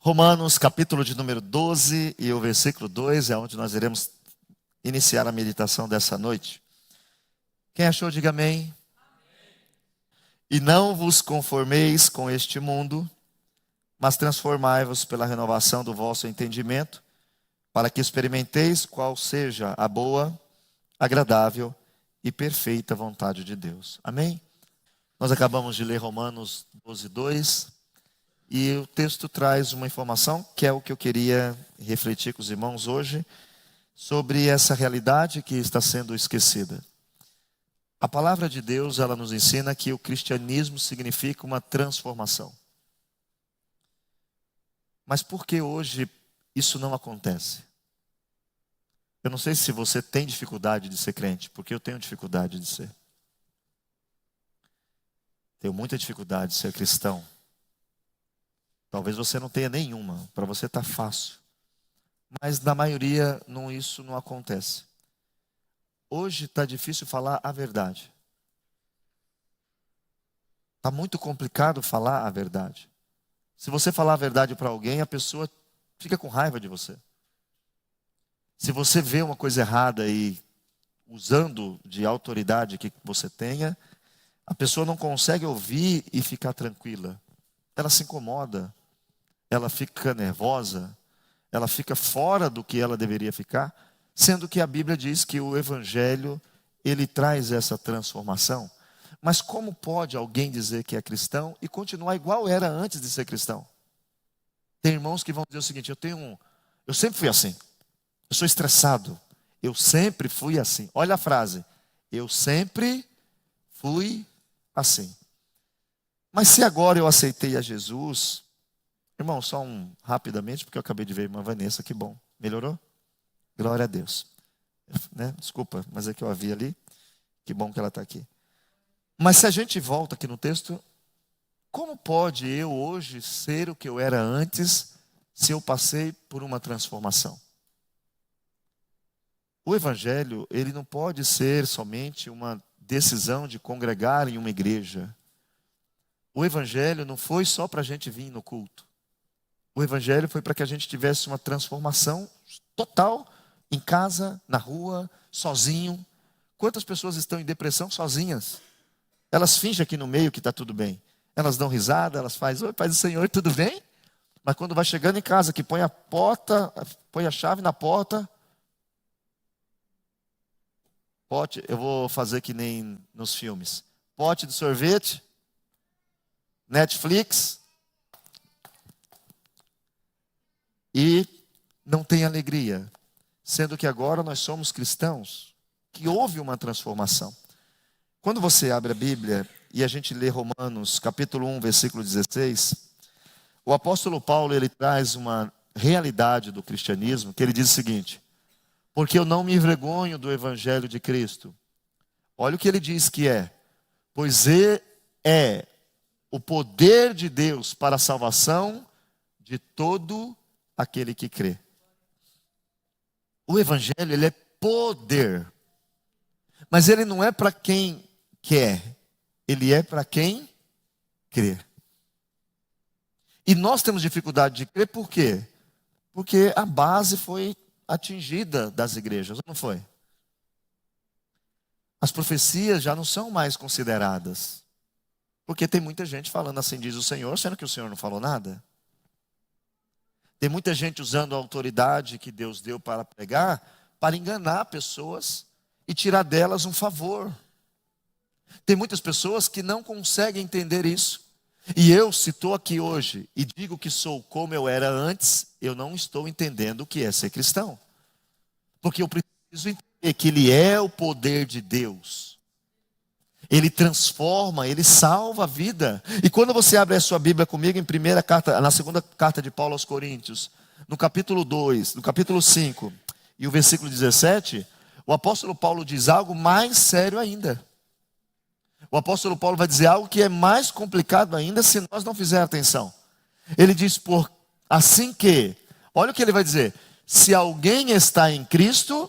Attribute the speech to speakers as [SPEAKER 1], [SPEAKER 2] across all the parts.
[SPEAKER 1] Romanos, capítulo de número 12 e o versículo 2 é onde nós iremos iniciar a meditação dessa noite. Quem achou, diga amém. E não vos conformeis com este mundo, mas transformai-vos pela renovação do vosso entendimento, para que experimenteis qual seja a boa, agradável e perfeita vontade de Deus. Amém? Nós acabamos de ler Romanos 12, 2. E o texto traz uma informação que é o que eu queria refletir com os irmãos hoje, sobre essa realidade que está sendo esquecida. A palavra de Deus, ela nos ensina que o cristianismo significa uma transformação. Mas por que hoje isso não acontece? Eu não sei se você tem dificuldade de ser crente, porque eu tenho dificuldade de ser. Tenho muita dificuldade de ser cristão. Talvez você não tenha nenhuma, para você está fácil. Mas na maioria isso não acontece. Hoje está difícil falar a verdade. Está muito complicado falar a verdade. Se você falar a verdade para alguém, a pessoa fica com raiva de você. Se você vê uma coisa errada e usando de autoridade que você tenha, a pessoa não consegue ouvir e ficar tranquila. Ela se incomoda, ela fica nervosa, ela fica fora do que ela deveria ficar, sendo que a Bíblia diz que o Evangelho, ele traz essa transformação. Mas como pode alguém dizer que é cristão e continuar igual era antes de ser cristão? Tem irmãos que vão dizer o seguinte: eu sempre fui assim, eu sou estressado, eu sempre fui assim. Olha a frase, eu sempre fui assim. Mas se agora eu aceitei a Jesus, irmão, rapidamente, porque eu acabei de ver a irmã Vanessa, que bom. Melhorou? Glória a Deus. Desculpa, mas é que eu a vi ali. Que bom que ela está aqui. Mas se a gente volta aqui no texto, como pode eu hoje ser o que eu era antes, se eu passei por uma transformação? O Evangelho, ele não pode ser somente uma decisão de congregar em uma igreja. O Evangelho não foi só para a gente vir no culto. O Evangelho foi para que a gente tivesse uma transformação total em casa, na rua, sozinho. Quantas pessoas estão em depressão sozinhas? Elas fingem aqui no meio que está tudo bem. Elas dão risada, elas fazem: oi, Pai do Senhor, tudo bem? Mas quando vai chegando em casa, que põe a chave na porta, pote, eu vou fazer que nem nos filmes. Pote de sorvete, Netflix, e não tem alegria. Sendo que agora nós somos cristãos, que houve uma transformação. Quando você abre a Bíblia e a gente lê Romanos, capítulo 1, versículo 16, o apóstolo Paulo, ele traz uma realidade do cristianismo, que ele diz o seguinte: porque eu não me envergonho do evangelho de Cristo. Olha o que ele diz que é: pois é o poder de Deus para a salvação de todo aquele que crê. O evangelho, ele é poder. Mas ele não é para quem quer, ele é para quem crê. E nós temos dificuldade de crer por quê? Porque a base foi atingida das igrejas, não foi? As profecias já não são mais consideradas. Porque tem muita gente falando assim diz o Senhor, sendo que o Senhor não falou nada. Tem muita gente usando a autoridade que Deus deu para pregar, para enganar pessoas e tirar delas um favor. Tem muitas pessoas que não conseguem entender isso. E eu, se estou aqui hoje e digo que sou como eu era antes, eu não estou entendendo o que é ser cristão. Porque eu preciso entender que Ele é o poder de Deus. Ele transforma, Ele salva a vida. E quando você abre a sua Bíblia comigo na segunda carta de Paulo aos Coríntios, no capítulo 2, no capítulo 5 e o versículo 17, o apóstolo Paulo diz algo mais sério ainda. O apóstolo Paulo vai dizer algo que é mais complicado ainda se nós não fizermos atenção. Ele diz: assim que, olha o que ele vai dizer: se alguém está em Cristo,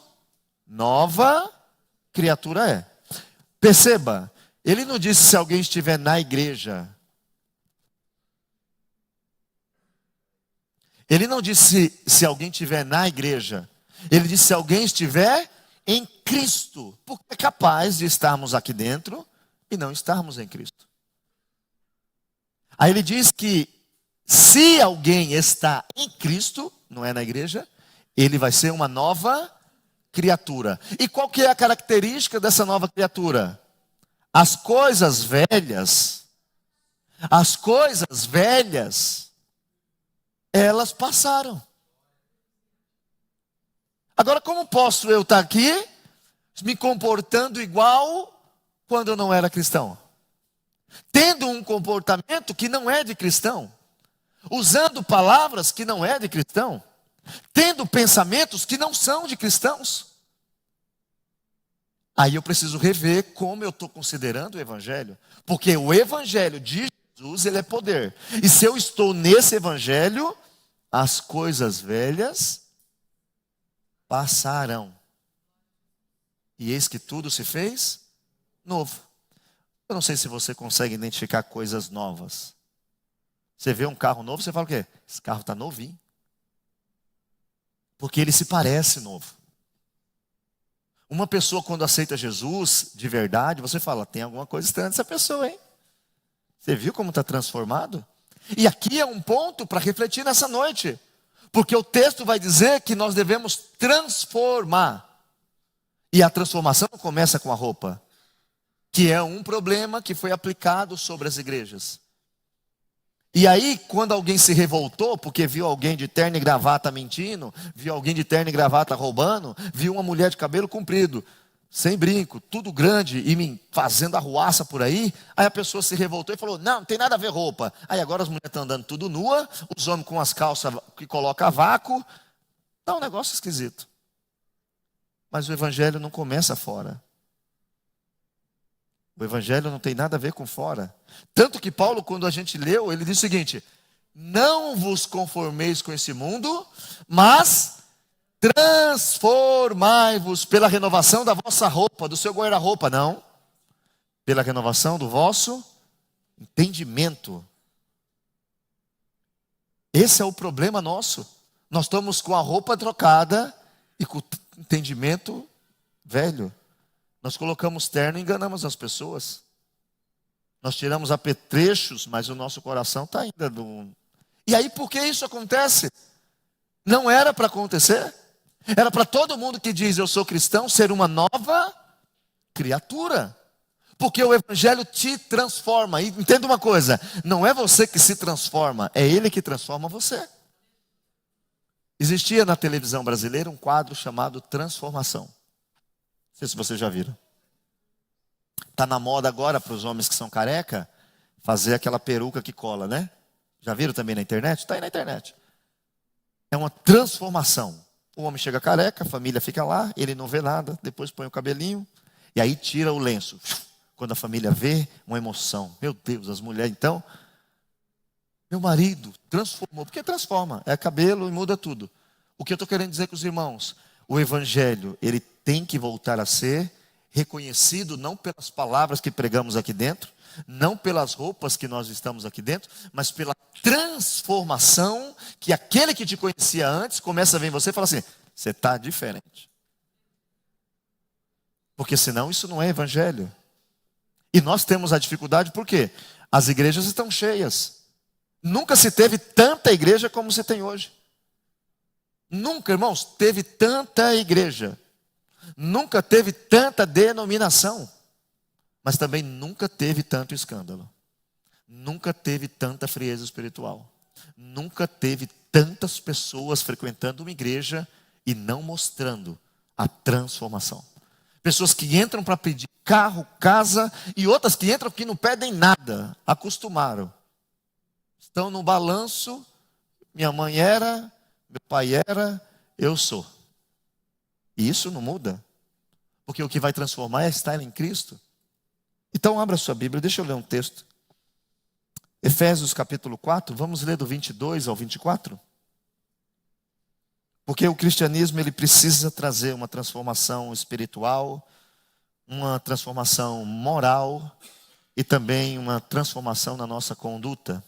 [SPEAKER 1] nova criatura é. Perceba, ele não disse se alguém estiver na igreja. Ele não disse se alguém estiver na igreja. Ele disse se alguém estiver em Cristo. Porque é capaz de estarmos aqui dentro e não estarmos em Cristo. Aí ele diz que se alguém está em Cristo, não é na igreja, ele vai ser uma nova criatura. E qual que é a característica dessa nova criatura? As coisas velhas, elas passaram. Agora, como posso eu estar aqui me comportando igual quando eu não era cristão? Tendo um comportamento que não é de cristão, usando palavras que não é de cristão, tendo pensamentos que não são de cristãos. Aí eu preciso rever como eu estou considerando o evangelho, porque o evangelho de Jesus, ele é poder. E se eu estou nesse evangelho, as coisas velhas passarão. E eis que tudo se fez novo. Eu não sei se você consegue identificar coisas novas. Você vê um carro novo, você fala o quê? Esse carro está novinho. Porque ele se parece novo. Uma pessoa quando aceita Jesus de verdade, você fala, tem alguma coisa estranha nessa pessoa, hein? Você viu como está transformado? E aqui é um ponto para refletir nessa noite. Porque o texto vai dizer que nós devemos transformar. E a transformação começa com a roupa. Que é um problema que foi aplicado sobre as igrejas. E aí, quando alguém se revoltou, porque viu alguém de terno e gravata mentindo, viu alguém de terno e gravata roubando, viu uma mulher de cabelo comprido, sem brinco, tudo grande, e fazendo arruaça por aí a pessoa se revoltou e falou, não tem nada a ver roupa. Aí agora as mulheres estão andando tudo nua, os homens com as calças que colocam a vácuo. Tá um negócio esquisito. Mas o evangelho não começa fora. O evangelho não tem nada a ver com fora. Tanto que Paulo, quando a gente leu, ele diz o seguinte, não vos conformeis com esse mundo, mas transformai-vos pela renovação da vossa roupa, do seu guarda-roupa, não. Pela renovação do vosso entendimento. Esse é o problema nosso. Nós estamos com a roupa trocada e com o entendimento velho. Nós colocamos terno e enganamos as pessoas. Nós tiramos apetrechos, mas o nosso coração está ainda no... E aí por que isso acontece? Não era para acontecer. Era para todo mundo que diz eu sou cristão ser uma nova criatura. Porque o evangelho te transforma. E entenda uma coisa, não é você que se transforma, é ele que transforma você. Existia na televisão brasileira um quadro chamado Transformação. Não sei se vocês já viram. Está na moda agora para os homens que são careca, fazer aquela peruca que cola, né? Já viram também na internet? Está aí na internet. É uma transformação. O homem chega careca, a família fica lá, ele não vê nada, depois põe o cabelinho, e aí tira o lenço. Quando a família vê, uma emoção. Meu Deus, as mulheres então... Meu marido transformou, porque transforma, é cabelo e muda tudo. O que eu estou querendo dizer com os irmãos? O evangelho, ele tem que voltar a ser reconhecido não pelas palavras que pregamos aqui dentro, não pelas roupas que nós estamos aqui dentro, mas pela transformação que aquele que te conhecia antes começa a ver em você e fala assim, você está diferente. Porque senão isso não é evangelho. E nós temos a dificuldade porque as igrejas estão cheias. Nunca se teve tanta igreja como se tem hoje. Nunca, irmãos, teve tanta igreja. Nunca teve tanta denominação. Mas também nunca teve tanto escândalo. Nunca teve tanta frieza espiritual. Nunca teve tantas pessoas frequentando uma igreja e não mostrando a transformação. Pessoas que entram para pedir carro, casa, e outras que entram que não pedem nada. Acostumaram. Estão no balanço, minha mãe era, meu pai era, eu sou. E isso não muda. Porque o que vai transformar é estar em Cristo. Então abra sua Bíblia, deixa eu ler um texto. Efésios capítulo 4, vamos ler do 22 ao 24. Porque o cristianismo ele precisa trazer uma transformação espiritual, uma transformação moral e também uma transformação na nossa conduta.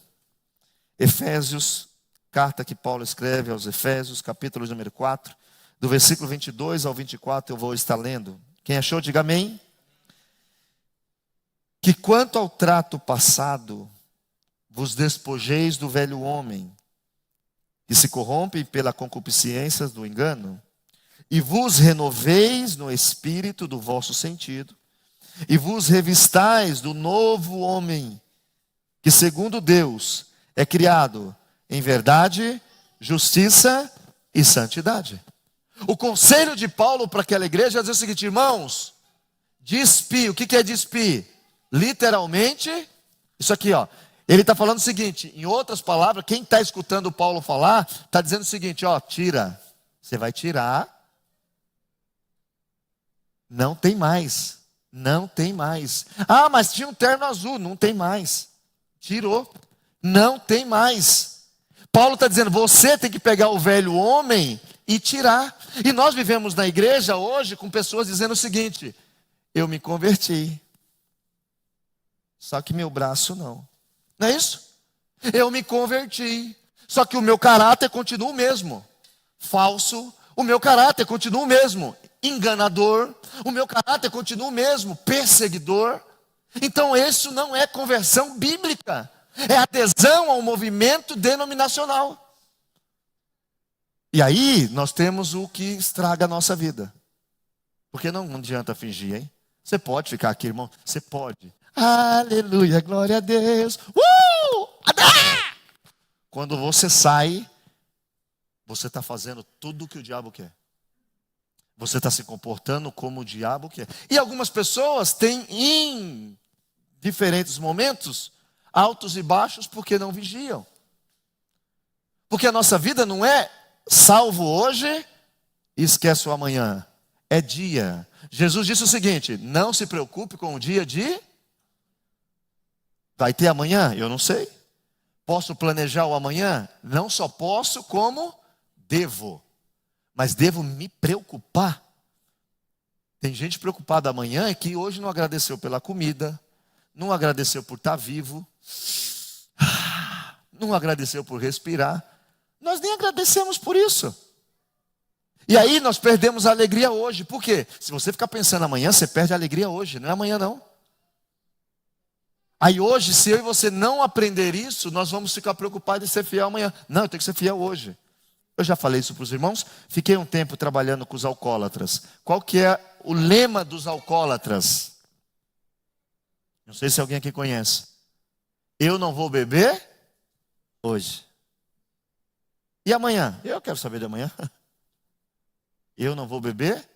[SPEAKER 1] Efésios carta que Paulo escreve aos Efésios, capítulo número 4, do versículo 22 ao 24, eu vou estar lendo. Quem achou, diga amém. Que quanto ao trato passado, vos despojeis do velho homem, que se corrompe pela concupiscência do engano, e vos renoveis no espírito do vosso sentido, e vos revistais do novo homem, que segundo Deus é criado em verdade, justiça e santidade. O conselho de Paulo para aquela igreja é dizer o seguinte: irmãos, despir, o que é despir? Literalmente, isso aqui, ó. Ele está falando o seguinte, em outras palavras, quem está escutando Paulo falar, está dizendo o seguinte, ó, tira. Você vai tirar. Não tem mais. Não tem mais. Ah, mas tinha um terno azul. Não tem mais. Tirou. Não tem mais. Paulo está dizendo, você tem que pegar o velho homem e tirar. E nós vivemos na igreja hoje com pessoas dizendo o seguinte: eu me converti, só que meu braço não. Não é isso? Eu me converti, só que o meu caráter continua o mesmo. Falso, o meu caráter continua o mesmo. Enganador, o meu caráter continua o mesmo. Perseguidor. Então isso não é conversão bíblica. É adesão ao movimento denominacional. E aí nós temos o que estraga a nossa vida. Porque não adianta fingir, hein? Você pode ficar aqui, irmão? Você pode. Aleluia, glória a Deus. Quando você sai, você está fazendo tudo o que o diabo quer. Você está se comportando como o diabo quer. E algumas pessoas têm em diferentes momentos altos e baixos porque não vigiam. Porque a nossa vida não é salvo hoje e esquece o amanhã. É dia. Jesus disse o seguinte: não se preocupe com o dia de... Vai ter amanhã? Eu não sei. Posso planejar o amanhã? Não só posso, como devo. Mas devo me preocupar. Tem gente preocupada amanhã que hoje não agradeceu pela comida, não agradeceu por estar vivo, não agradeceu por respirar. Nós nem agradecemos por isso. E aí nós perdemos a alegria hoje. Por quê? Se você ficar pensando amanhã, você perde a alegria hoje. Não é amanhã não. Aí hoje, se eu e você não aprender isso, nós vamos ficar preocupados em ser fiel amanhã. Não, eu tenho que ser fiel hoje. Eu já falei isso para os irmãos. Fiquei um tempo trabalhando com os alcoólatras. Qual que é o lema dos alcoólatras? Não sei se alguém aqui conhece. Eu não vou beber hoje. E amanhã? Eu quero saber de amanhã. Eu não vou beber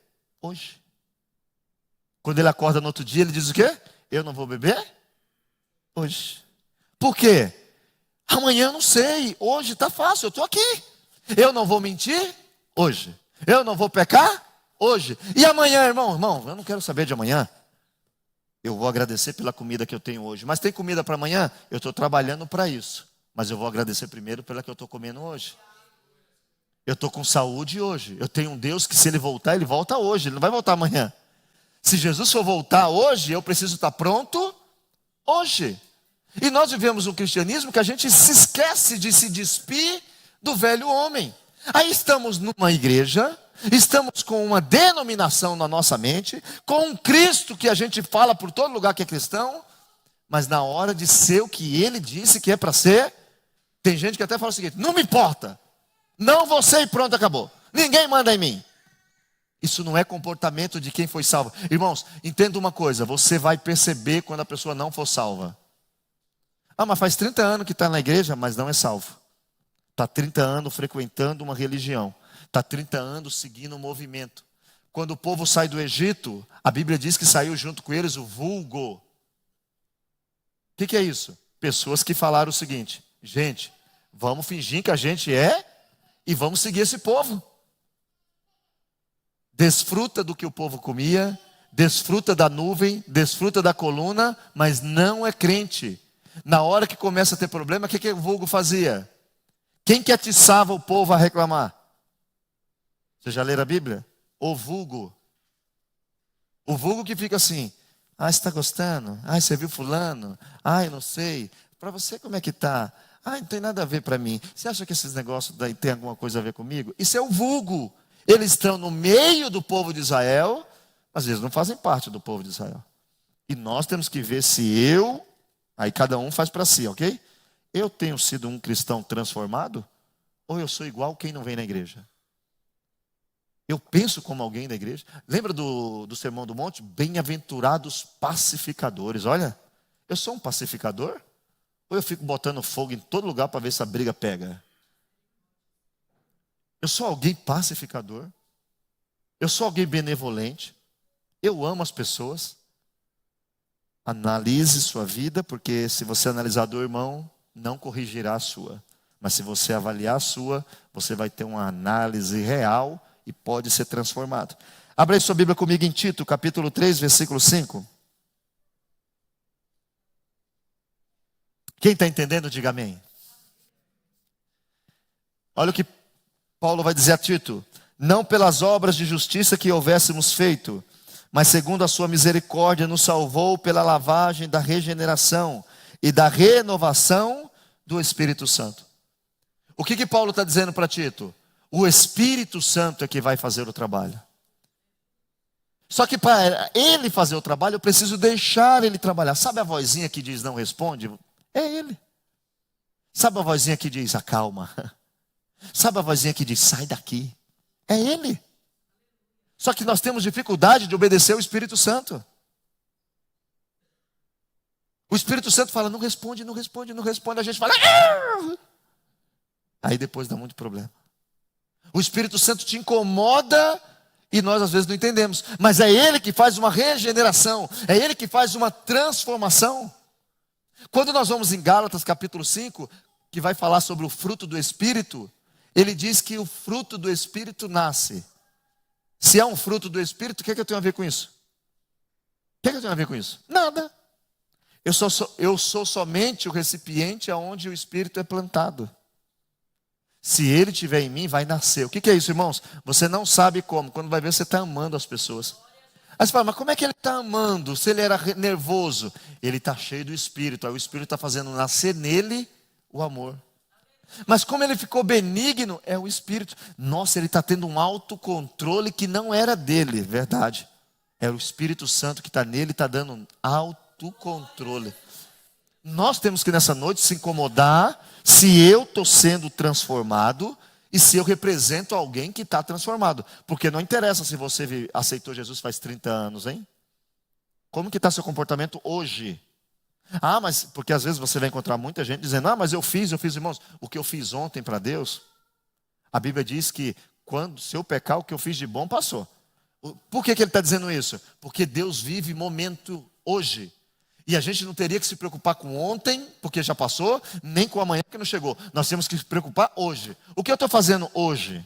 [SPEAKER 1] hoje. Quando ele acorda no outro dia, ele diz o quê? Eu não vou beber hoje. Por quê? Amanhã eu não sei. Hoje está fácil, eu estou aqui. Eu não vou mentir hoje. Eu não vou pecar hoje. E amanhã, irmão, eu não quero saber de amanhã. Eu vou agradecer pela comida que eu tenho hoje. Mas tem comida para amanhã? Eu estou trabalhando para isso. Mas eu vou agradecer primeiro pela que eu estou comendo hoje. Eu estou com saúde hoje. Eu tenho um Deus que se Ele voltar, Ele volta hoje. Ele não vai voltar amanhã. Se Jesus for voltar hoje, eu preciso estar pronto hoje. E nós vivemos um cristianismo que a gente se esquece de se despir do velho homem. Aí estamos numa igreja, estamos com uma denominação na nossa mente, com um Cristo que a gente fala por todo lugar que é cristão, mas na hora de ser o que Ele disse que é para ser, tem gente que até fala o seguinte: não me importa, não vou ser e pronto, acabou. Ninguém manda em mim. Isso não é comportamento de quem foi salvo. Irmãos, entenda uma coisa, você vai perceber quando a pessoa não for salva. Ah, mas faz 30 anos que está na igreja, mas não é salvo. Está 30 anos frequentando uma religião. Está 30 anos seguindo um movimento. Quando o povo sai do Egito, a Bíblia diz que saiu junto com eles o vulgo. O que é isso? Pessoas que falaram o seguinte: gente, vamos fingir que a gente é e vamos seguir esse povo. Desfruta do que o povo comia, desfruta da nuvem, desfruta da coluna, mas não é crente. Na hora que começa a ter problema, o que o vulgo fazia? Quem que atiçava o povo a reclamar? Você já leram a Bíblia? O vulgo. O vulgo que fica assim: ah, você está gostando? Ah, você viu fulano? Ah, eu não sei. Para você como é que está? Ah, não tem nada a ver para mim. Você acha que esses negócios daí tem alguma coisa a ver comigo? Isso é o vulgo. Eles estão no meio do povo de Israel, mas eles não fazem parte do povo de Israel. E nós temos que ver se eu, aí cada um faz para si, ok? Eu tenho sido um cristão transformado? Ou eu sou igual quem não vem na igreja? Eu penso como alguém da igreja. Lembra do Sermão do Monte? Bem-aventurados pacificadores. Olha, eu sou um pacificador? Ou eu fico botando fogo em todo lugar para ver se a briga pega? Eu sou alguém pacificador? Eu sou alguém benevolente? Eu amo as pessoas? Analise sua vida, porque se você analisar do irmão, não corrigirá a sua. Mas se você avaliar a sua, você vai ter uma análise real e pode ser transformado. Abra aí sua Bíblia comigo em Tito, capítulo 3, versículo 5. Quem está entendendo, diga amém. Olha o que Paulo vai dizer a Tito. Não pelas obras de justiça que houvéssemos feito, mas segundo a sua misericórdia nos salvou pela lavagem da regeneração e da renovação do Espírito Santo. O que Paulo está dizendo para Tito? O Espírito Santo é que vai fazer o trabalho. Só que para ele fazer o trabalho, eu preciso deixar ele trabalhar. Sabe a vozinha que diz não responde? É ele. Sabe a vozinha que diz acalma? Sabe a vozinha que diz sai daqui? É ele. Só que nós temos dificuldade de obedecer ao Espírito Santo. O Espírito Santo fala, não responde, não responde, não responde. A gente fala, ah! Aí depois dá muito problema. O Espírito Santo te incomoda e nós às vezes não entendemos. Mas é Ele que faz uma regeneração. É Ele que faz uma transformação. Quando nós vamos em Gálatas capítulo 5, que vai falar sobre o fruto do Espírito, ele diz que o fruto do Espírito nasce. Se é um fruto do Espírito, o que eu tenho a ver com isso? O que eu tenho a ver com isso? Nada. Eu sou somente o recipiente aonde o Espírito é plantado. Se ele estiver em mim, vai nascer. O que é isso, irmãos? Você não sabe como. Quando vai ver, você está amando as pessoas. Aí você fala, mas como é que ele está amando? Se ele era nervoso. Ele está cheio do Espírito. Aí o Espírito está fazendo nascer nele o amor. Mas como ele ficou benigno, é o Espírito. Nossa, ele está tendo um autocontrole que não era dele, verdade. É o Espírito Santo que está nele, está dando um autocontrole. Nós temos que nessa noite se incomodar se eu estou sendo transformado e se eu represento alguém que está transformado. Porque não interessa se você aceitou Jesus faz 30 anos, hein? Como que está seu comportamento hoje? Ah, mas porque às vezes você vai encontrar muita gente dizendo, ah, mas eu fiz, irmãos. O que eu fiz ontem para Deus, a Bíblia diz que se eu pecar, o que eu fiz de bom passou. Por que ele está dizendo isso? Porque Deus vive momento hoje. E a gente não teria que se preocupar com ontem, porque já passou, nem com amanhã, que não chegou. Nós temos que se preocupar hoje. O que eu estou fazendo hoje?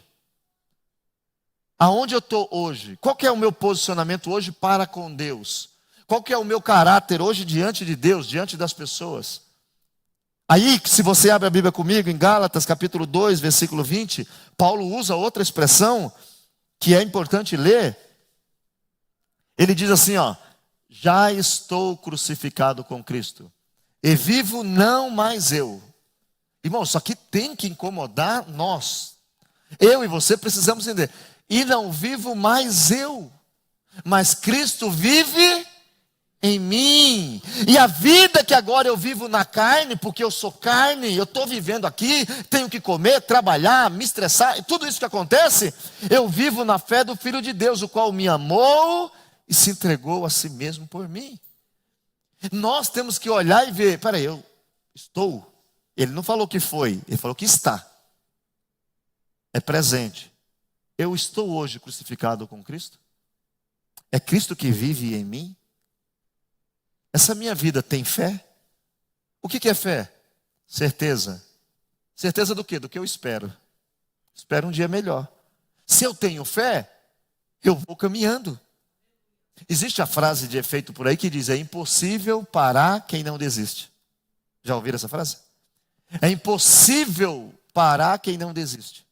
[SPEAKER 1] Aonde eu estou hoje? Qual que é o meu posicionamento hoje para com Deus? Qual que é o meu caráter hoje diante de Deus, diante das pessoas? Aí, se você abre a Bíblia comigo, em Gálatas capítulo 2, versículo 20, Paulo usa outra expressão que é importante ler. Ele diz assim, ó. Já estou crucificado com Cristo, e vivo não mais eu. Irmão, isso aqui tem que incomodar nós. Eu e você precisamos entender. E não vivo mais eu, mas Cristo vive em mim. E a vida que agora eu vivo na carne, porque eu sou carne, eu estou vivendo aqui, tenho que comer, trabalhar, me estressar, tudo isso que acontece, eu vivo na fé do Filho de Deus, o qual me amou e se entregou a si mesmo por mim. Nós temos que olhar e ver, peraí, eu estou. Ele não falou que foi, ele falou que está. É presente. Eu estou hoje crucificado com Cristo? É Cristo que vive em mim? Essa minha vida tem fé? O que é fé? Certeza. Certeza do quê? Do que eu espero. Espero um dia melhor. Se eu tenho fé, eu vou caminhando. Existe a frase de efeito por aí que diz, é impossível parar quem não desiste. Já ouviram essa frase? É impossível parar quem não desiste.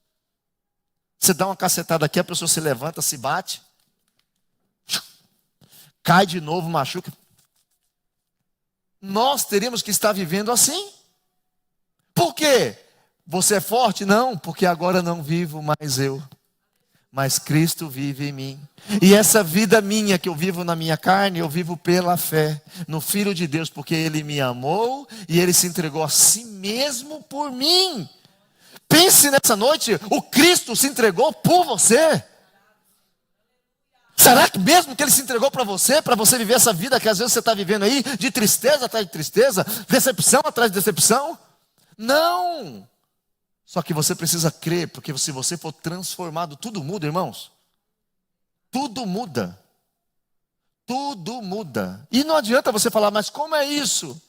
[SPEAKER 1] Você dá uma cacetada aqui, a pessoa se levanta, se bate, cai de novo, machuca. Nós teríamos que estar vivendo assim. Por quê? Você é forte? Não, porque agora não vivo mais eu, mas Cristo vive em mim. E essa vida minha que eu vivo na minha carne, eu vivo pela fé no Filho de Deus, porque Ele me amou e Ele se entregou a si mesmo por mim. Pense nessa noite, o Cristo se entregou por você. Será que mesmo que Ele se entregou para você viver essa vida que às vezes você está vivendo aí, de tristeza atrás de tristeza, decepção atrás de decepção? Não! Só que você precisa crer, porque se você for transformado, tudo muda, irmãos. Tudo muda. Tudo muda. E não adianta você falar, mas como é isso?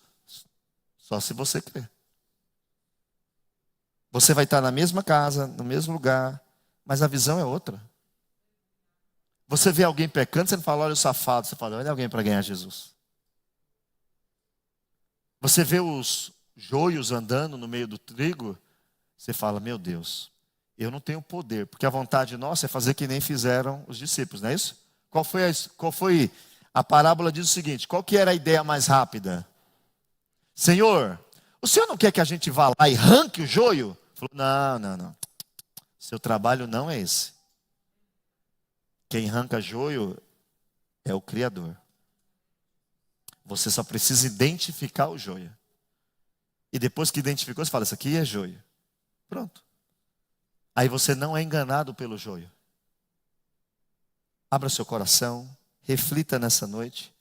[SPEAKER 1] Só se você crer. Você vai estar na mesma casa, no mesmo lugar, mas a visão é outra. Você vê alguém pecando, você não fala, olha o safado, você fala, olha alguém para ganhar Jesus. Você vê os joios andando no meio do trigo, você fala, meu Deus, eu não tenho poder, porque a vontade nossa é fazer que nem fizeram os discípulos, não é isso? Qual foi a parábola? Diz o seguinte, qual que era a ideia mais rápida? Senhor, o Senhor não quer que a gente vá lá e arranque o joio? Falou, não. Seu trabalho não é esse. Quem arranca joio é o Criador. Você só precisa identificar o joio. E depois que identificou, você fala, isso aqui é joio. Pronto. Aí você não é enganado pelo joio. Abra seu coração, reflita nessa noite.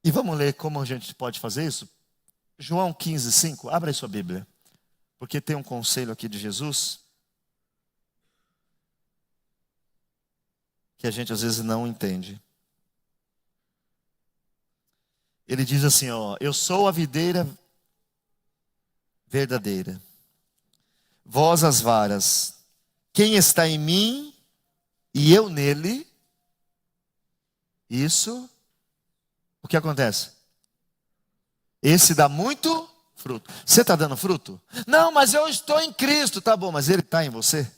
[SPEAKER 1] E vamos ler como a gente pode fazer isso? João 15:5, abra aí sua Bíblia. Porque tem um conselho aqui de Jesus que a gente às vezes não entende. Ele diz assim, ó, eu sou a videira verdadeira, vós as varas. Quem está em mim e eu nele, isso, o que acontece? Esse dá muito fruto. Você está dando fruto? Não, mas eu estou em Cristo. Tá bom, mas Ele está em você?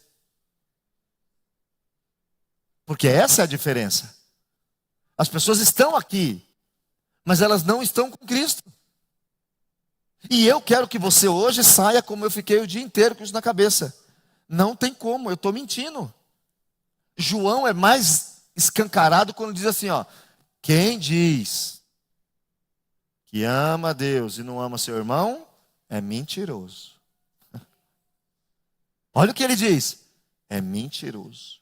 [SPEAKER 1] Porque essa é a diferença. As pessoas estão aqui, mas elas não estão com Cristo. E eu quero que você hoje saia como eu fiquei o dia inteiro com isso na cabeça. Não tem como, eu estou mentindo. João é mais escancarado quando diz assim, ó, quem diz que ama a Deus e não ama seu irmão, é mentiroso. Olha o que ele diz, é mentiroso.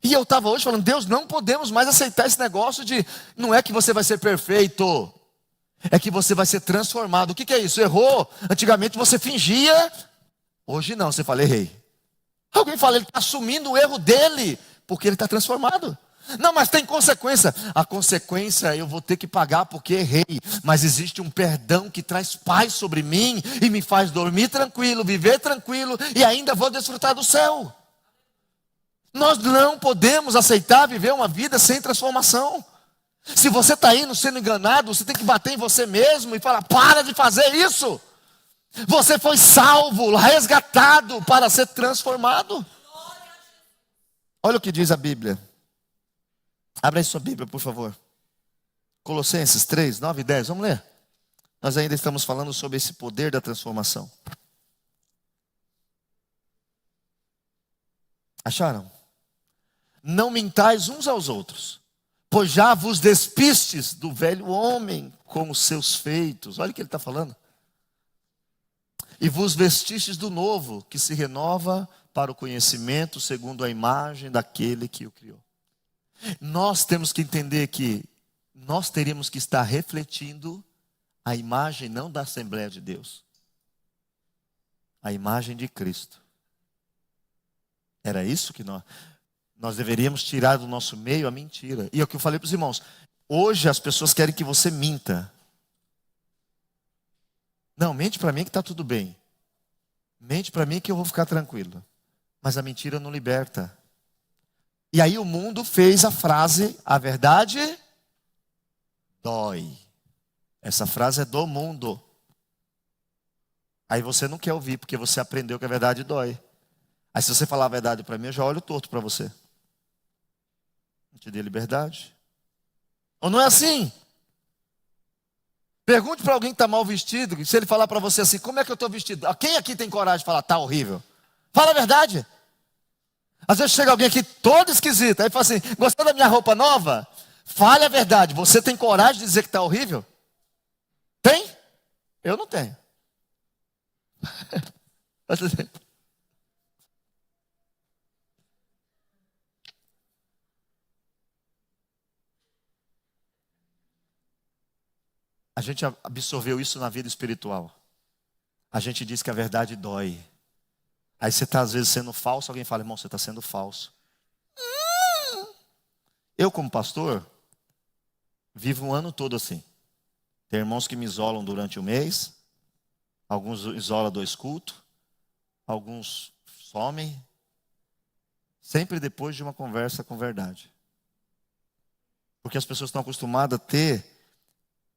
[SPEAKER 1] E eu estava hoje falando, Deus, não podemos mais aceitar esse negócio de, não é que você vai ser perfeito, é que você vai ser transformado. O que é isso? Errou? Antigamente você fingia, hoje não, você fala, errei. Alguém fala, ele está assumindo o erro dele, porque ele está transformado. Não, mas tem consequência. A consequência eu vou ter que pagar porque errei. Mas existe um perdão que traz paz sobre mim e me faz dormir tranquilo, viver tranquilo e ainda vou desfrutar do céu. Nós não podemos aceitar viver uma vida sem transformação. Se você está indo sendo enganado, você tem que bater em você mesmo e falar, para de fazer isso. Você foi salvo, resgatado para ser transformado. Olha o que diz a Bíblia. Abra aí sua Bíblia, por favor. Colossenses 3, 9 e 10. Vamos ler. Nós ainda estamos falando sobre esse poder da transformação. Acharam? Não mintais uns aos outros, pois já vos despistes do velho homem com os seus feitos. Olha o que ele está falando. E vos vestistes do novo, que se renova para o conhecimento segundo a imagem daquele que o criou. Nós temos que entender que nós teríamos que estar refletindo a imagem não da Assembleia de Deus, a imagem de Cristo. Era isso que nós deveríamos tirar do nosso meio a mentira. E é o que eu falei para os irmãos, hoje as pessoas querem que você minta. Não, mente para mim que está tudo bem. Mente para mim que eu vou ficar tranquilo. Mas a mentira não liberta. E aí o mundo fez a frase, a verdade dói. Essa frase é do mundo. Aí você não quer ouvir, porque você aprendeu que a verdade dói. Aí se você falar a verdade para mim, eu já olho torto para você. Não te dei liberdade. Ou não é assim? Pergunte para alguém que está mal vestido, se ele falar para você assim, como é que eu estou vestido? Quem aqui tem coragem de falar, está horrível? Fala a verdade. Às vezes chega alguém aqui todo esquisito, aí fala assim, gostou da minha roupa nova? Fale a verdade, você tem coragem de dizer que está horrível? Tem? Eu não tenho. A gente absorveu isso na vida espiritual. A gente diz que a verdade dói. Aí você está às vezes sendo falso, alguém fala, irmão, você está sendo falso. Eu como pastor, vivo um ano todo assim. Tem irmãos que me isolam durante o mês, alguns isolam 2 cultos, alguns somem, sempre depois de uma conversa com verdade. Porque as pessoas estão acostumadas a ter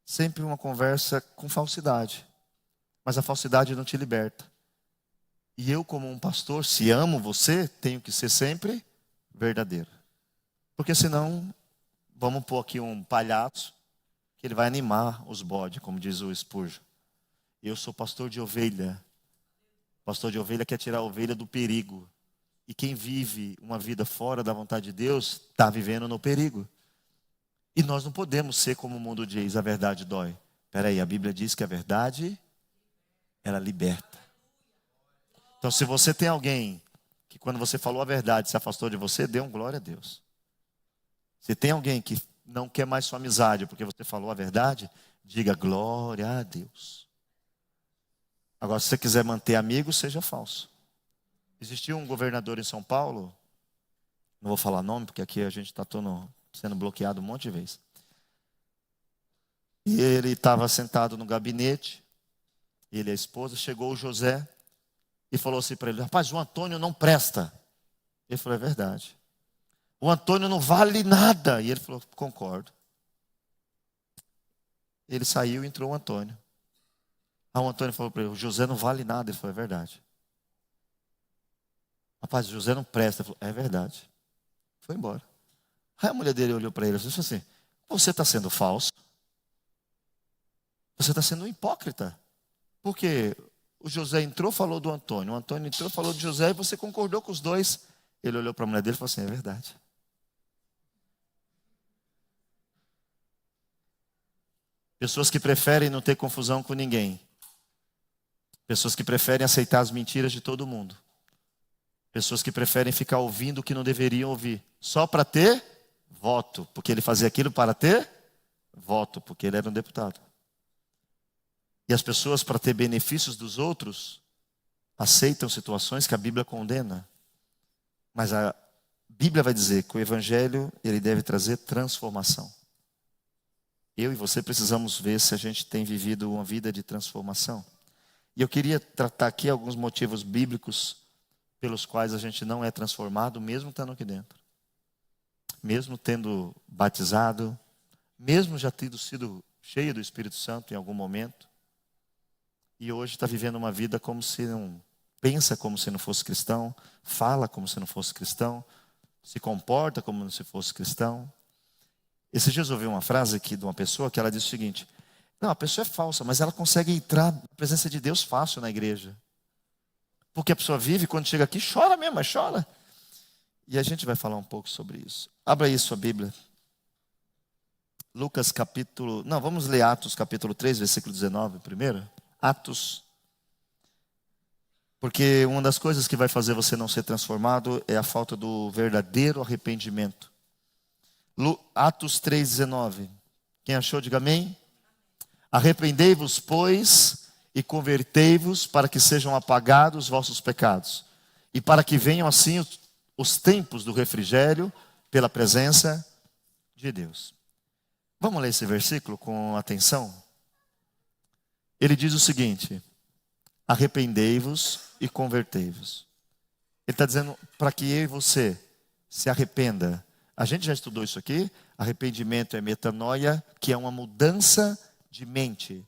[SPEAKER 1] sempre uma conversa com falsidade. Mas a falsidade não te liberta. E eu, como um pastor, se amo você, tenho que ser sempre verdadeiro. Porque senão, vamos pôr aqui um palhaço, que ele vai animar os bodes, como diz o Spurgeon. Eu sou pastor de ovelha. Pastor de ovelha quer tirar a ovelha do perigo. E quem vive uma vida fora da vontade de Deus, está vivendo no perigo. E nós não podemos ser como o mundo diz, a verdade dói. Espera aí, a Bíblia diz que a verdade, ela liberta. Então se você tem alguém que quando você falou a verdade se afastou de você, dê um glória a Deus. Se tem alguém que não quer mais sua amizade porque você falou a verdade, diga glória a Deus. Agora se você quiser manter amigo, seja falso. Existia um governador em São Paulo, não vou falar nome porque aqui a gente está sendo bloqueado um monte de vezes. E ele estava sentado no gabinete, ele e a esposa, chegou o José e falou assim para ele, rapaz, o Antônio não presta. Ele falou, é verdade. O Antônio não vale nada. E ele falou, concordo. Ele saiu e entrou o Antônio. Aí o Antônio falou para ele, o José não vale nada. Ele falou, é verdade. Rapaz, o José não presta. Ele falou, é verdade. Foi embora. Aí a mulher dele olhou para ele e disse assim, você está sendo falso. Você está sendo um hipócrita. Porque o José entrou, falou do Antônio. O Antônio entrou, falou de José e você concordou com os dois. Ele olhou para a mulher dele e falou assim, é verdade. Pessoas que preferem não ter confusão com ninguém. Pessoas que preferem aceitar as mentiras de todo mundo. Pessoas que preferem ficar ouvindo o que não deveriam ouvir. Só para ter voto. Porque ele fazia aquilo para ter voto. Porque ele era um deputado. E as pessoas, para ter benefícios dos outros, aceitam situações que a Bíblia condena. Mas a Bíblia vai dizer que o Evangelho, ele deve trazer transformação. Eu e você precisamos ver se a gente tem vivido uma vida de transformação. E eu queria tratar aqui alguns motivos bíblicos pelos quais a gente não é transformado, mesmo estando aqui dentro. Mesmo tendo batizado, mesmo já tendo sido cheio do Espírito Santo em algum momento. E hoje está vivendo uma vida como se não... Pensa como se não fosse cristão, fala como se não fosse cristão, se comporta como se fosse cristão. Esses dias eu ouvi uma frase aqui de uma pessoa que ela disse o seguinte, não, a pessoa é falsa, mas ela consegue entrar na presença de Deus fácil na igreja. Porque a pessoa vive, quando chega aqui, chora mesmo, mas chora. E a gente vai falar um pouco sobre isso. Abra aí sua Bíblia. Lucas capítulo... Não, vamos ler Atos capítulo 3, versículo 19 primeiro. Atos. Porque uma das coisas que vai fazer você não ser transformado é a falta do verdadeiro arrependimento. Atos 3,19. Quem achou, diga amém. Arrependei-vos, pois, e convertei-vos para que sejam apagados os vossos pecados. E para que venham assim os tempos do refrigério pela presença de Deus. Vamos ler esse versículo com atenção? Ele diz o seguinte, arrependei-vos e convertei-vos. Ele está dizendo para que eu e você se arrependa. A gente já estudou isso aqui. Arrependimento é metanoia, que é uma mudança de mente.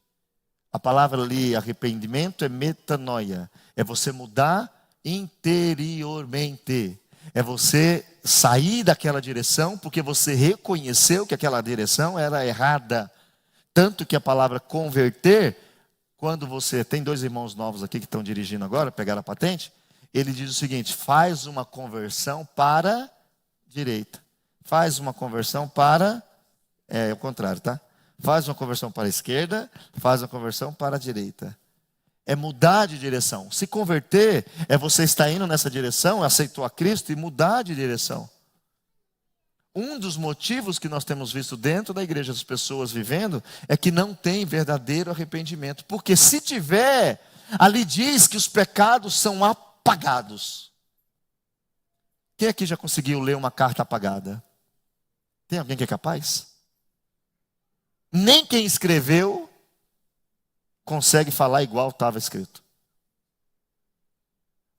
[SPEAKER 1] A palavra ali, arrependimento, é metanoia. É você mudar interiormente. É você sair daquela direção porque você reconheceu que aquela direção era errada. Tanto que a palavra converter, quando você tem 2 irmãos novos aqui que estão dirigindo agora, pegaram a patente, ele diz o seguinte: faz uma conversão para a direita. Faz uma conversão para... É o contrário, tá? Faz uma conversão para a esquerda, faz uma conversão para a direita. É mudar de direção. Se converter é você estar indo nessa direção, aceitou a Cristo e mudar de direção. Um dos motivos que nós temos visto dentro da igreja as pessoas vivendo é que não tem verdadeiro arrependimento. Porque se tiver, ali diz que os pecados são apagados. Quem aqui já conseguiu ler uma carta apagada? Tem alguém que é capaz? Nem quem escreveu consegue falar igual estava escrito.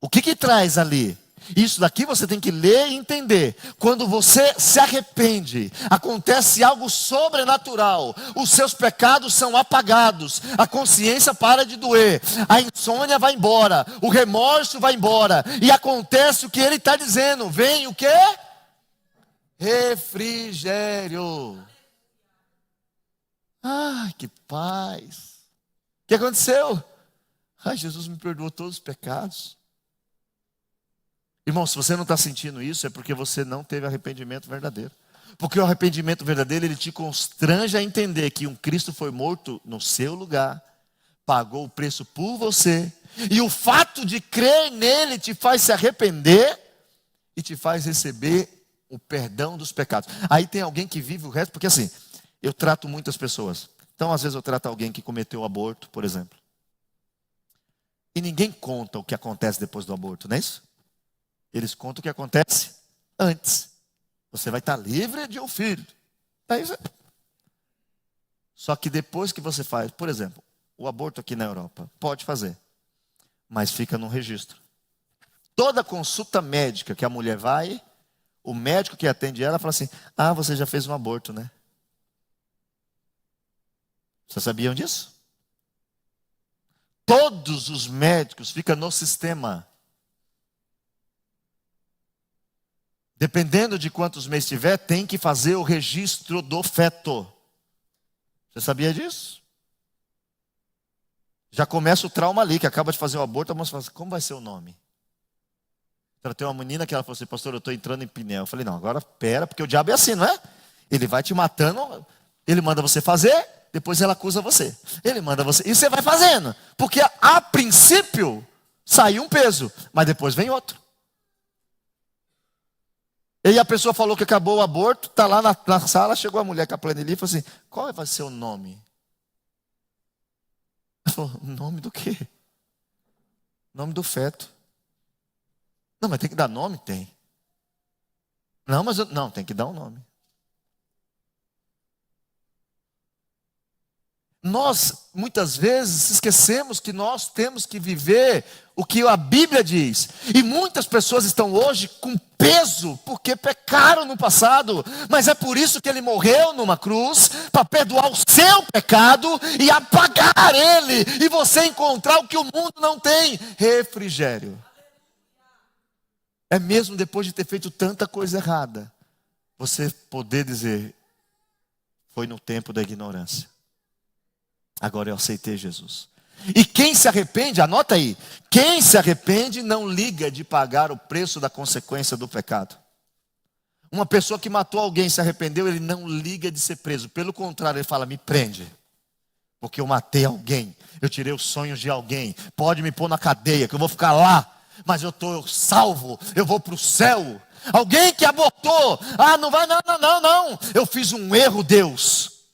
[SPEAKER 1] O que traz ali? Isso daqui você tem que ler e entender. Quando você se arrepende, acontece algo sobrenatural. Os seus pecados são apagados. A consciência para de doer. A insônia vai embora. O remorso vai embora. E acontece o que ele está dizendo. Vem o quê? Refrigério. Ai, que paz. O que aconteceu? Ai, Jesus me perdoou todos os pecados. Irmão, se você não está sentindo isso, é porque você não teve arrependimento verdadeiro. Porque o arrependimento verdadeiro, ele te constrange a entender que um Cristo foi morto no seu lugar, pagou o preço por você, e o fato de crer nele te faz se arrepender e te faz receber o perdão dos pecados. Aí tem alguém que vive o resto, porque assim, eu trato muitas pessoas. Então, às vezes eu trato alguém que cometeu aborto, por exemplo. E ninguém conta o que acontece depois do aborto, não é isso? Eles contam o que acontece antes. Você vai estar livre de um filho. Só que depois que você faz, por exemplo, o aborto aqui na Europa, pode fazer, mas fica no registro. Toda consulta médica que a mulher vai, o médico que atende ela fala assim: ah, você já fez um aborto, né? Vocês sabiam disso? Todos os médicos ficam no sistema. Dependendo de quantos meses tiver, tem que fazer o registro do feto. Você sabia disso? Já começa o trauma ali, que acaba de fazer o aborto, a moça fala assim: como vai ser o nome? Então, tem uma menina que ela falou assim: pastor, eu estou entrando em Pinel. Eu falei: não, agora pera, porque o diabo é assim, não é? Ele vai te matando, ele manda você fazer, depois ele acusa você. Ele manda você, e você vai fazendo. Porque a princípio, saiu um peso, mas depois vem outro. E aí a pessoa falou que acabou o aborto, está lá na sala, chegou a mulher com a planilha e falou assim: qual vai ser o nome? Ela falou: nome do quê? Nome do feto. Não, mas tem que dar nome? Tem. Não, mas não, tem que dar um nome. Nós, muitas vezes, esquecemos que nós temos que viver o que a Bíblia diz. E muitas pessoas estão hoje com peso, porque pecaram no passado. Mas é por isso que ele morreu numa cruz, para perdoar o seu pecado e apagar ele. E você encontrar o que o mundo não tem: refrigério. É mesmo depois de ter feito tanta coisa errada, você poder dizer: foi no tempo da ignorância. Agora eu aceitei Jesus. E quem se arrepende, anota aí: quem se arrepende não liga de pagar o preço da consequência do pecado. Uma pessoa que matou alguém, se arrependeu, ele não liga de ser preso. Pelo contrário, ele fala: me prende, porque eu matei alguém, eu tirei os sonhos de alguém. Pode me pôr na cadeia, que eu vou ficar lá, mas eu estou salvo, eu vou para o céu. Alguém que abortou: ah, não vai, não. Eu fiz um erro, Deus.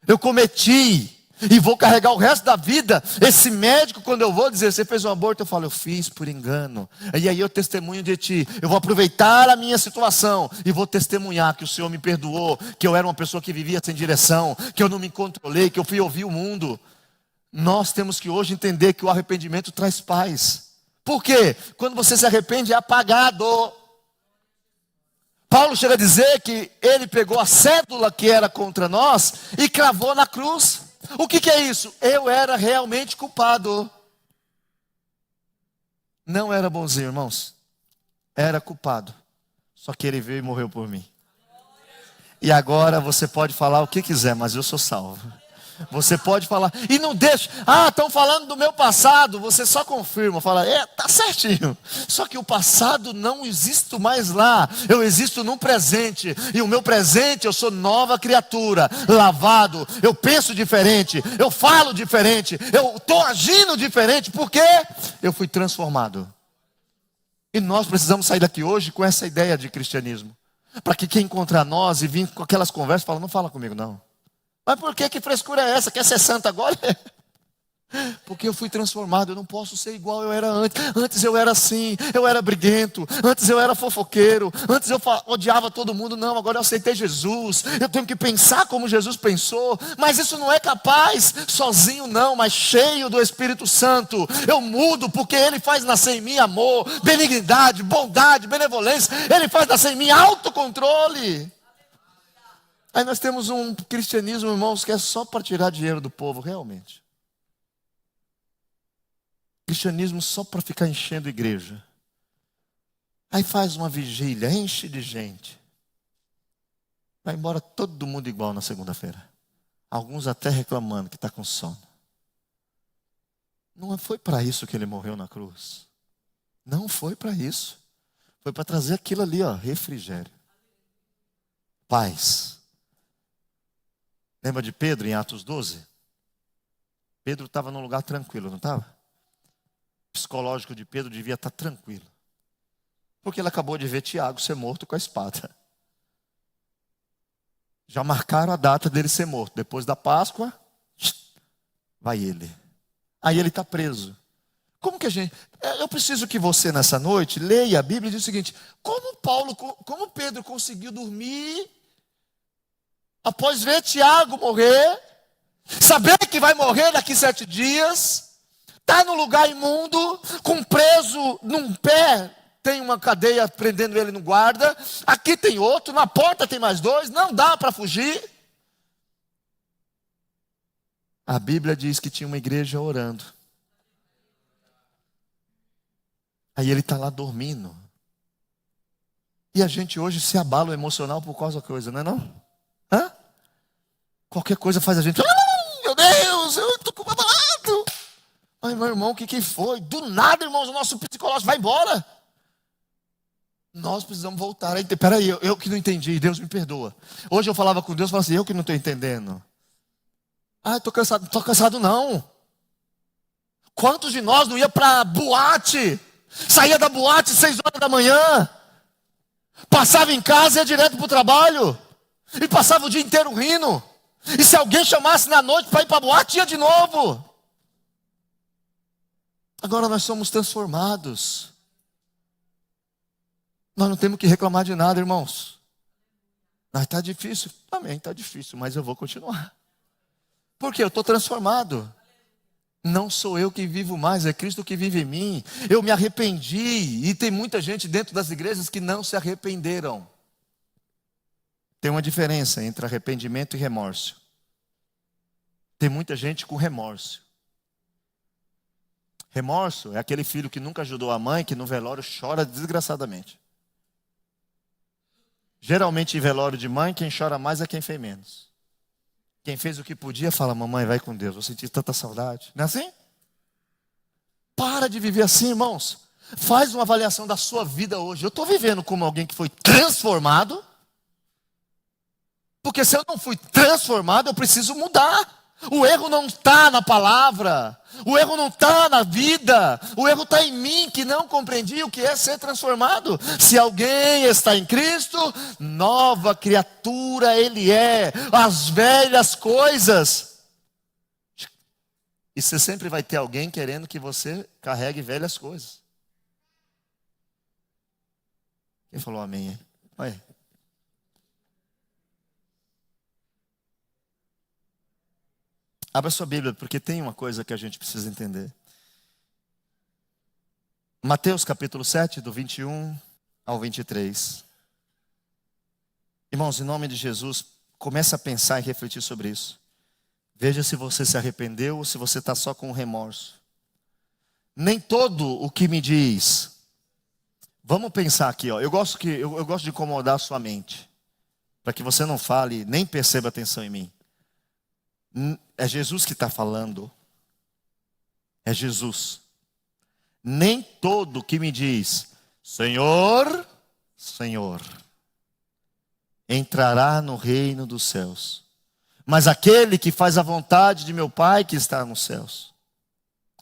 [SPEAKER 1] Eu cometi. E vou carregar o resto da vida. Esse médico, quando eu vou dizer: você fez um aborto, eu falo: eu fiz por engano. E aí eu testemunho de ti. Eu vou aproveitar a minha situação e vou testemunhar que o Senhor me perdoou, que eu era uma pessoa que vivia sem direção, que eu não me controlei, que eu fui ouvir o mundo. Nós temos que hoje entender que o arrependimento traz paz. Por quê? Quando você se arrepende, é apagado. Paulo chega a dizer que ele pegou a cédula que era contra nós e cravou na cruz. O que é isso? Eu era realmente culpado. Não era bonzinho, irmãos. Era culpado. Só que ele veio e morreu por mim. E agora você pode falar o que quiser, mas eu sou salvo. Você pode falar, e não deixa, estão falando do meu passado, você só confirma, fala, tá certinho. Só que o passado não existe mais lá, eu existo no presente, e o meu presente, eu sou nova criatura, lavado, eu penso diferente, eu falo diferente, eu estou agindo diferente, porque eu fui transformado. E nós precisamos sair daqui hoje com essa ideia de cristianismo, para que quem encontrar nós e vir com aquelas conversas, fala, não fala comigo não. Mas por que frescura é essa? Quer ser santo agora? Porque eu fui transformado, eu não posso ser igual eu era antes. Antes eu era assim, eu era briguento, antes eu era fofoqueiro, antes eu odiava todo mundo. Não, agora eu aceitei Jesus, eu tenho que pensar como Jesus pensou. Mas isso não é capaz, sozinho não, mas cheio do Espírito Santo. Eu mudo porque Ele faz nascer em mim amor, benignidade, bondade, benevolência. Ele faz nascer em mim autocontrole. Aí nós temos um cristianismo, irmãos, que é só para tirar dinheiro do povo, realmente. Cristianismo só para ficar enchendo igreja. Aí faz uma vigília, enche de gente. Vai embora todo mundo igual na segunda-feira. Alguns até reclamando que está com sono. Não foi para isso que Ele morreu na cruz. Não foi para isso. Foi para trazer aquilo ali, refrigério. Paz. Lembra de Pedro em Atos 12? Pedro estava num lugar tranquilo, não estava? O psicológico de Pedro devia estar tranquilo. Porque ele acabou de ver Tiago ser morto com a espada. Já marcaram a data dele ser morto. Depois da Páscoa, vai ele. Aí ele está preso. Como que a gente... Eu preciso que você nessa noite leia a Bíblia e diga o seguinte: como Pedro conseguiu dormir após ver Tiago morrer, saber que vai morrer daqui 7 dias, está num lugar imundo, com preso num pé, tem uma cadeia prendendo ele no guarda, aqui tem outro, na porta tem mais 2, não dá para fugir. A Bíblia diz que tinha uma igreja orando. Aí ele está lá dormindo. E a gente hoje se abala o emocional por causa da coisa, não é não? Qualquer coisa faz a gente, meu Deus, eu estou abalado. Ai, meu irmão, o que foi? Do nada, irmãos, o nosso psicológico vai embora. Nós precisamos voltar. Peraí, eu que não entendi, Deus me perdoa. Hoje eu falava com Deus, falava assim, eu que não estou entendendo. Estou cansado. Não estou cansado não. Quantos de nós não ia para boate? Saía da boate 6 horas da manhã. Passava em casa e ia direto para o trabalho. E passava o dia inteiro rindo. E se alguém chamasse na noite para ir para a boate, ia de novo. Agora nós somos transformados. Nós não temos que reclamar de nada, irmãos. Mas está difícil. Também está difícil, mas eu vou continuar. Porque eu estou transformado. Não sou eu que vivo mais, é Cristo que vive em mim. Eu me arrependi. E tem muita gente dentro das igrejas que não se arrependeram. Tem uma diferença entre arrependimento e remorso. Tem muita gente com remorso. Remorso é aquele filho que nunca ajudou a mãe, que no velório chora desgraçadamente. Geralmente em velório de mãe, quem chora mais é quem fez menos. Quem fez o que podia fala, mamãe, vai com Deus, vou sentir tanta saudade. Não é assim? Para de viver assim, irmãos. Faz uma avaliação da sua vida hoje. Eu estou vivendo como alguém que foi transformado? Porque se eu não fui transformado, eu preciso mudar. O erro não está na palavra. O erro não está na vida. O erro está em mim, que não compreendi o que é ser transformado. Se alguém está em Cristo, nova criatura ele é. As velhas coisas. E você sempre vai ter alguém querendo que você carregue velhas coisas. Quem falou amém aí? Olha. Abra sua Bíblia, porque tem uma coisa que a gente precisa entender. Mateus capítulo 7, do 21 ao 23. Irmãos, em nome de Jesus, comece a pensar e refletir sobre isso. Veja se você se arrependeu ou se você está só com remorso. Nem todo o que me diz. Vamos pensar aqui, ó. Eu gosto de incomodar a sua mente, para que você não fale, nem perceba atenção em mim. É Jesus que está falando. É Jesus. Nem todo que me diz, Senhor, Senhor, entrará no reino dos céus, mas aquele que faz a vontade de meu Pai que está nos céus.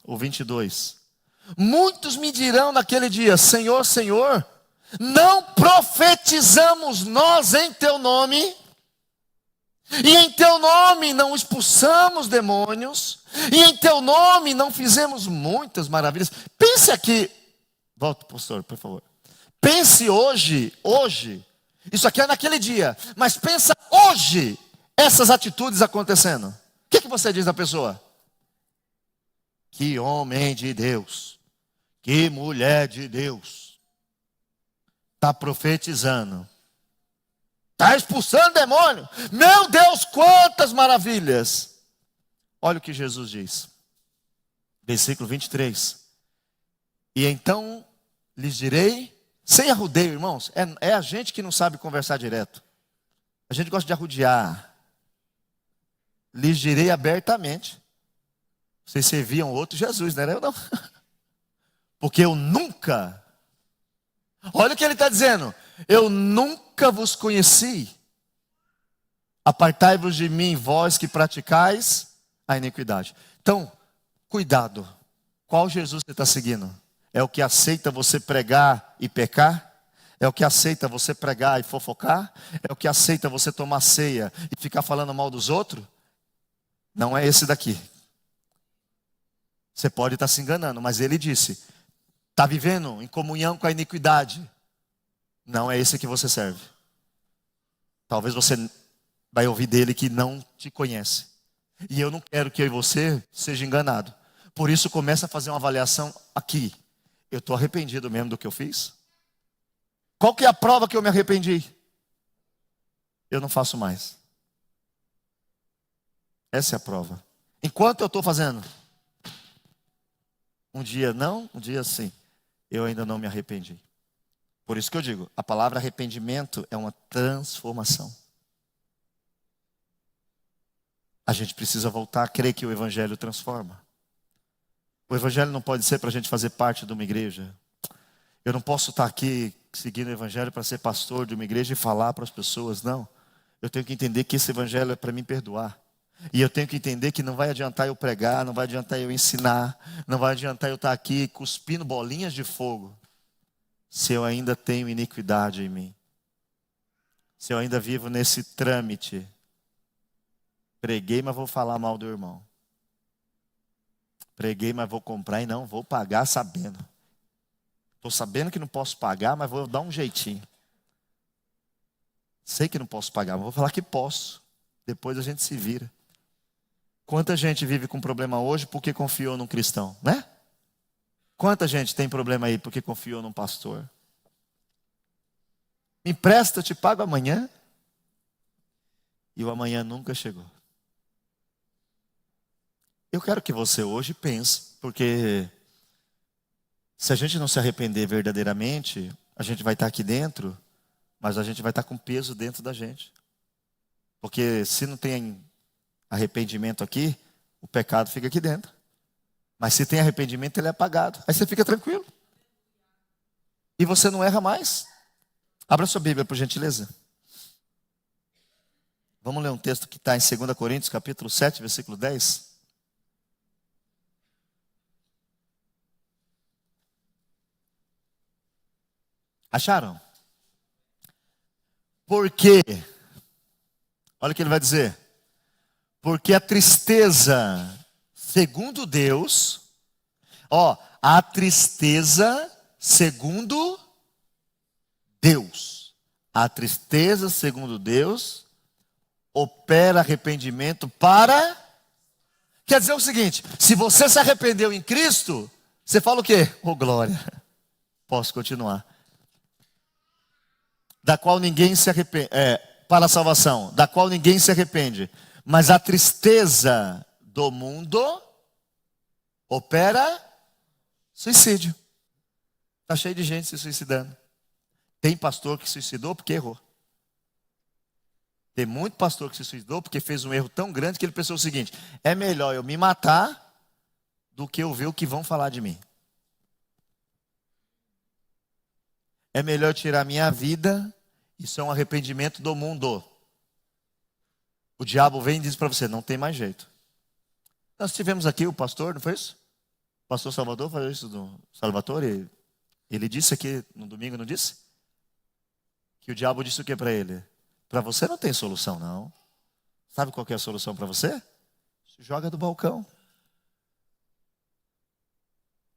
[SPEAKER 1] O 22. Muitos me dirão naquele dia, Senhor, Senhor, não profetizamos nós em teu nome? E em teu nome não expulsamos demônios, e em teu nome não fizemos muitas maravilhas. Pense aqui, volta, pastor, por favor. Pense hoje, isso aqui é naquele dia, mas pensa hoje, essas atitudes acontecendo. O que você diz da pessoa? Que homem de Deus, que mulher de Deus, está profetizando. Está expulsando demônio. Meu Deus, quantas maravilhas. Olha o que Jesus diz. Versículo 23. E então lhes direi, sem arrudeio, irmãos. É a gente que não sabe conversar direto. A gente gosta de arrudear. Lhes direi abertamente. Vocês serviam outro Jesus, não era eu não. Porque eu nunca. Olha o que ele está dizendo. Eu nunca vos conheci. Apartai-vos de mim, vós que praticais a iniquidade. Então, cuidado. Qual Jesus você está seguindo? É o que aceita você pregar e pecar? É o que aceita você pregar e fofocar? É o que aceita você tomar ceia e ficar falando mal dos outros? Não é esse daqui. Você pode estar se enganando, mas ele disse, está vivendo em comunhão com a iniquidade. Não é esse que você serve. Talvez você vai ouvir dele que não te conhece. E eu não quero que eu e você seja enganado. Por isso começa a fazer uma avaliação aqui. Eu estou arrependido mesmo do que eu fiz? Qual que é a prova que eu me arrependi? Eu não faço mais. Essa é a prova. Enquanto eu estou fazendo, um dia não, um dia sim, eu ainda não me arrependi. Por isso que eu digo, a palavra arrependimento é uma transformação. A gente precisa voltar a crer que o Evangelho transforma. O Evangelho não pode ser para a gente fazer parte de uma igreja. Eu não posso estar aqui seguindo o Evangelho para ser pastor de uma igreja e falar para as pessoas, não. Eu tenho que entender que esse Evangelho é para me perdoar. E eu tenho que entender que não vai adiantar eu pregar, não vai adiantar eu ensinar, não vai adiantar eu estar aqui cuspindo bolinhas de fogo, se eu ainda tenho iniquidade em mim. Se eu ainda vivo nesse trâmite. Preguei, mas vou falar mal do irmão. Preguei, mas vou comprar e não vou pagar sabendo. Estou sabendo que não posso pagar, mas vou dar um jeitinho. Sei que não posso pagar, mas vou falar que posso. Depois a gente se vira. Quanta gente vive com problema hoje porque confiou num cristão, né? Quanta gente tem problema aí porque confiou num pastor? Me empresta, eu te pago amanhã. E o amanhã nunca chegou. Eu quero que você hoje pense, porque se a gente não se arrepender verdadeiramente, a gente vai estar aqui dentro, mas a gente vai estar com peso dentro da gente. Porque se não tem arrependimento aqui, o pecado fica aqui dentro. Mas se tem arrependimento, ele é apagado. Aí você fica tranquilo. E você não erra mais. Abra sua Bíblia, por gentileza. Vamos ler um texto que está em 2 Coríntios, capítulo 7, versículo 10. Acharam? Porque, olha o que ele vai dizer. Porque a tristeza, segundo Deus, a tristeza segundo Deus. A tristeza segundo Deus opera arrependimento para... Quer dizer o seguinte, se você se arrependeu em Cristo, você fala o quê? Oh, glória. Posso continuar. Da qual ninguém se arrepende, para a salvação, da qual ninguém se arrepende. Mas a tristeza do mundo opera suicídio. Está cheio de gente se suicidando. Tem pastor que se suicidou porque errou. Tem muito pastor que se suicidou porque fez um erro tão grande que ele pensou o seguinte: é melhor eu me matar do que eu ver o que vão falar de mim. É melhor eu tirar minha vida. Isso é um arrependimento do mundo. O diabo vem e diz para você: não tem mais jeito. Nós tivemos aqui o pastor, não foi isso? O pastor Salvador falou isso do Salvatore. Ele disse aqui no domingo, não disse? Que o diabo disse o que para ele? Para você não tem solução, não. Sabe qual que é a solução para você? Se joga do balcão.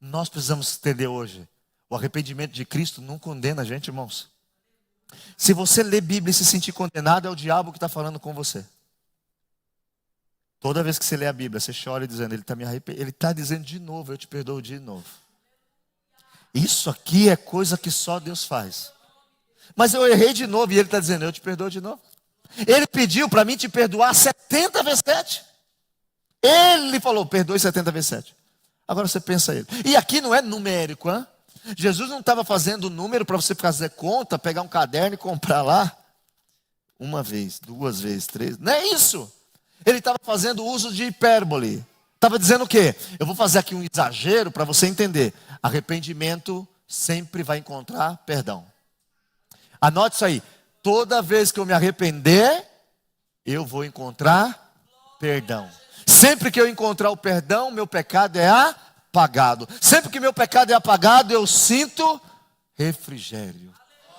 [SPEAKER 1] Nós precisamos entender hoje. O arrependimento de Cristo não condena a gente, irmãos. Se você ler Bíblia e se sentir condenado, é o diabo que está falando com você. Toda vez que você lê a Bíblia, você chora dizendo: ele está me arrependendo. Ele está dizendo de novo: eu te perdoo de novo. Isso aqui é coisa que só Deus faz. Mas eu errei de novo e ele está dizendo: eu te perdoo de novo. Ele pediu para mim te perdoar 70 vezes 7. Ele falou: perdoe 70 vezes 7. Agora você pensa ele. E aqui não é numérico, hein? Jesus não estava fazendo número para você fazer conta, pegar um caderno e comprar lá. Uma vez, duas vezes, três. Não é isso. Ele estava fazendo uso de hipérbole. Estava dizendo o quê? Eu vou fazer aqui um exagero para você entender. Arrependimento sempre vai encontrar perdão. Anote isso aí. Toda vez que eu me arrepender, eu vou encontrar perdão. Sempre que eu encontrar o perdão, meu pecado é apagado. Sempre que meu pecado é apagado, eu sinto refrigério,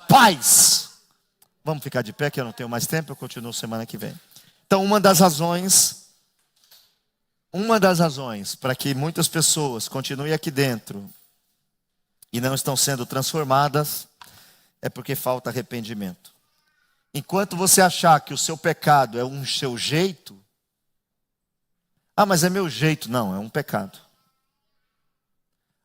[SPEAKER 1] paz. Vamos ficar de pé que eu não tenho mais tempo, eu continuo semana que vem. Então, uma das razões para que muitas pessoas continuem aqui dentro e não estão sendo transformadas é porque falta arrependimento. Enquanto você achar que o seu pecado é um seu jeito, mas é meu jeito. Não, é um pecado.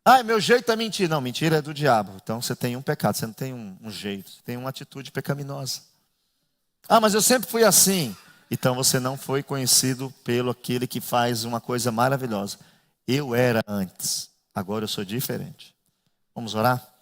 [SPEAKER 1] É meu jeito é mentir. Não, mentira é do diabo. Então você tem um pecado, você não tem um jeito. Você tem uma atitude pecaminosa. Mas eu sempre fui assim. Então você não foi conhecido pelo aquele que faz uma coisa maravilhosa. Eu era antes, agora eu sou diferente. Vamos orar?